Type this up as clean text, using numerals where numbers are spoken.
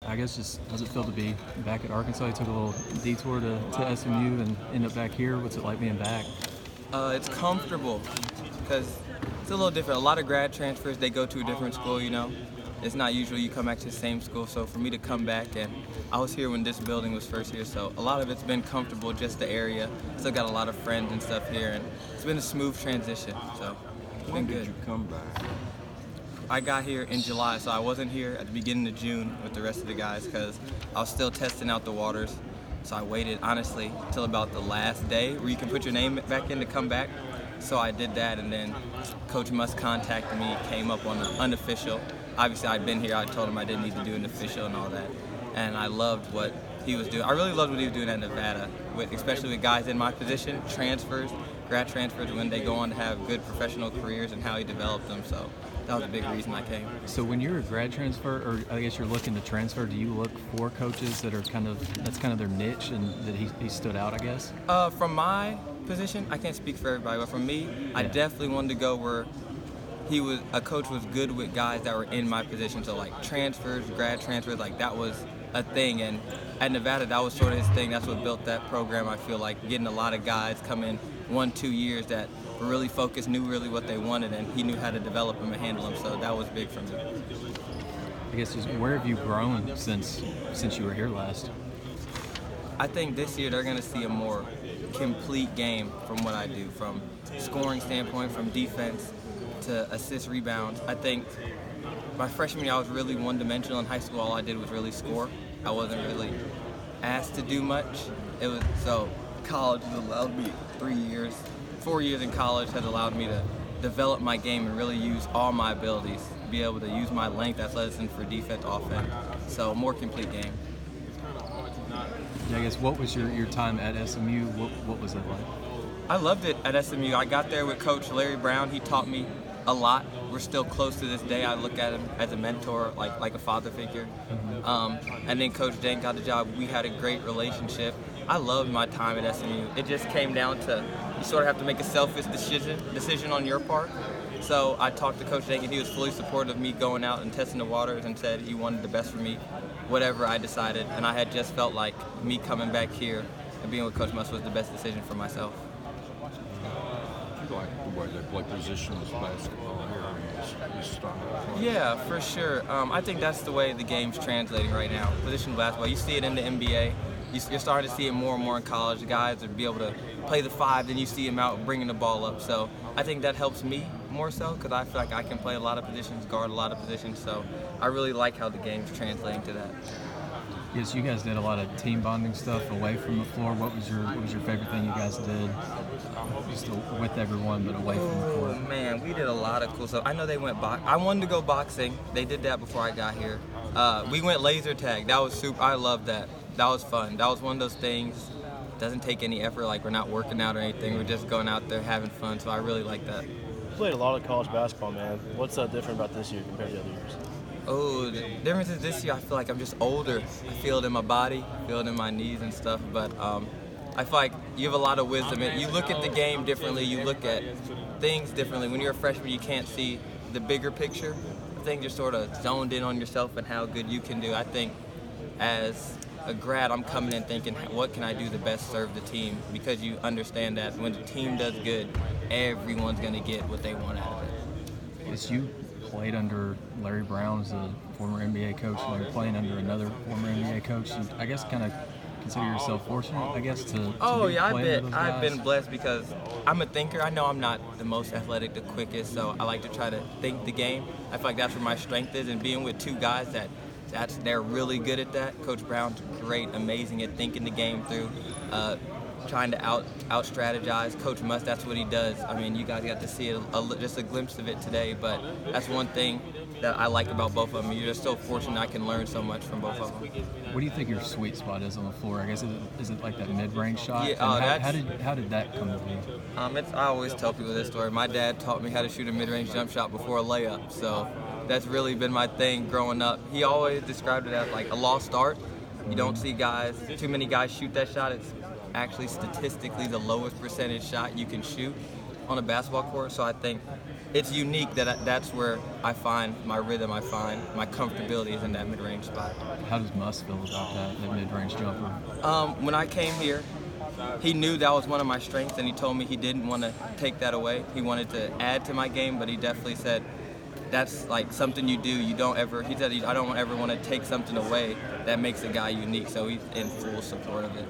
I guess just how's it feel to be back at Arkansas? You took a little detour to SMU and end up back here. What's it like being back? It's comfortable because it's a little different. A lot of grad transfers, they go to a different school, you know. It's not usual you come back to the same school, so for me to come back, and I was here when this building was first here, so a lot of it's been comfortable, just the area. Still got a lot of friends and stuff here, and it's been a smooth transition, so it's been When good. did you come back? I got here in July, so I wasn't here at the beginning of June with the rest of the guys because I was still testing out the waters. So I waited, honestly, till about the last day where you can put your name back in to come back. So I did that, and then Coach Must contacted me, came up on an unofficial. Obviously, I'd been here. I told him I didn't need to do an official and all that. And I loved what he was doing. I really loved what he was doing at Nevada, especially with guys in my position, transfers, grad transfers, when they go on to have good professional careers and how he developed them. So that was a big reason I came. So when you're a grad transfer, or I guess you're looking to transfer, do you look for coaches that are that's kind of their niche and that he stood out, I guess? From my position, I can't speak for everybody, but for me, I definitely wanted to go where a coach was good with guys that were in my position. So like transfers, grad transfers, like that was a thing. And at Nevada, that was sort of his thing. That's what built that program. I feel like getting a lot of guys come in 1-2 years that were really focused, knew really what they wanted, and he knew how to develop them and handle them. So that was big for me. I guess just where have you grown since you were here last? I think this year they're going to see a more complete game from what I do, from scoring standpoint, from defense to assist, rebounds. I think my freshman year I was really one-dimensional. In high school, all I did was really score. I wasn't really asked to do much. So college has allowed me 4 years in college has allowed me to develop my game and really use all my abilities, be able to use my length, athleticism for defense, offense. So a more complete game. Yeah, I guess what was your time at SMU? What was it like? I loved it at SMU. I got there with Coach Larry Brown. He taught me a lot. We're still close to this day. I look at him as a mentor, like a father figure. And then Coach Dane got the job. We had a great relationship. I loved my time at SMU. It just came down to you sort of have to make a selfish decision on your part. So I talked to Coach Dane, and he was fully supportive of me going out and testing the waters and said he wanted the best for me, whatever I decided. And I had just felt like me coming back here and being with Coach Must was the best decision for myself. You like the way they play positionless basketball here in this style of play? Yeah, for sure. I think that's the way the game's translating right now. Position basketball. You see it in the NBA. You're starting to see it more and more in college. Guys are be able to play the 5, then you see them out bringing the ball up. So I think that helps me more so because I feel like I can play a lot of positions, guard a lot of positions. So I really like how the game's translating to that. Yes, you guys did a lot of team bonding stuff away from the floor. What was your favorite thing you guys did? Just with everyone, but away from the floor. Oh man, we did a lot of cool stuff. I know they went I wanted to go boxing. They did that before I got here. We went laser tag. That was super. I loved that. That was fun. That was one of those things. Doesn't take any effort. Like we're not working out or anything. We're just going out there having fun. So I really like that. You played a lot of college basketball, man. What's different about this year compared to other years? Oh, the difference is this year I feel like I'm just older. I feel it in my body, feel it in my knees and stuff. But I feel like you have a lot of wisdom. You look at the game differently. You look at things differently. When you're a freshman, you can't see the bigger picture. I think you're sort of zoned in on yourself and how good you can do. I think as a grad, I'm coming in thinking, what can I do to best serve the team? Because you understand that when the team does good, everyone's going to get what they want out of it. Yes, you played under Larry Brown as a former NBA coach, and you're playing under another former NBA coach. And I guess kind of consider yourself fortunate, I guess, to I've been blessed because I'm a thinker. I know I'm not the most athletic, the quickest, so I like to try to think the game. I feel like that's where my strength is, and being with two guys they're really good at that. Coach Brown's great, amazing at thinking the game through, trying to out strategize. Coach Must, that's what he does. I mean, you guys got to see just a glimpse of it today, but that's one thing that I like about both of them. You're just so fortunate I can learn so much from both of them. What do you think your sweet spot is on the floor? I guess is it like that mid-range shot? Yeah, how did that come to be? I always tell people this story. My dad taught me how to shoot a mid-range jump shot before a layup, so that's really been my thing growing up. He always described it as like a lost art. You don't see too many guys shoot that shot. It's actually statistically the lowest percentage shot you can shoot on a basketball court. So I think it's unique that's where I find my rhythm. I find my comfortability is in that mid-range spot. How does Muss feel about that mid-range jumper? When I came here, he knew that was one of my strengths, and he told me he didn't want to take that away. He wanted to add to my game, but he definitely said that's like something you do. You don't ever. He said I don't ever want to take something away that makes a guy unique. So he's in full support of it.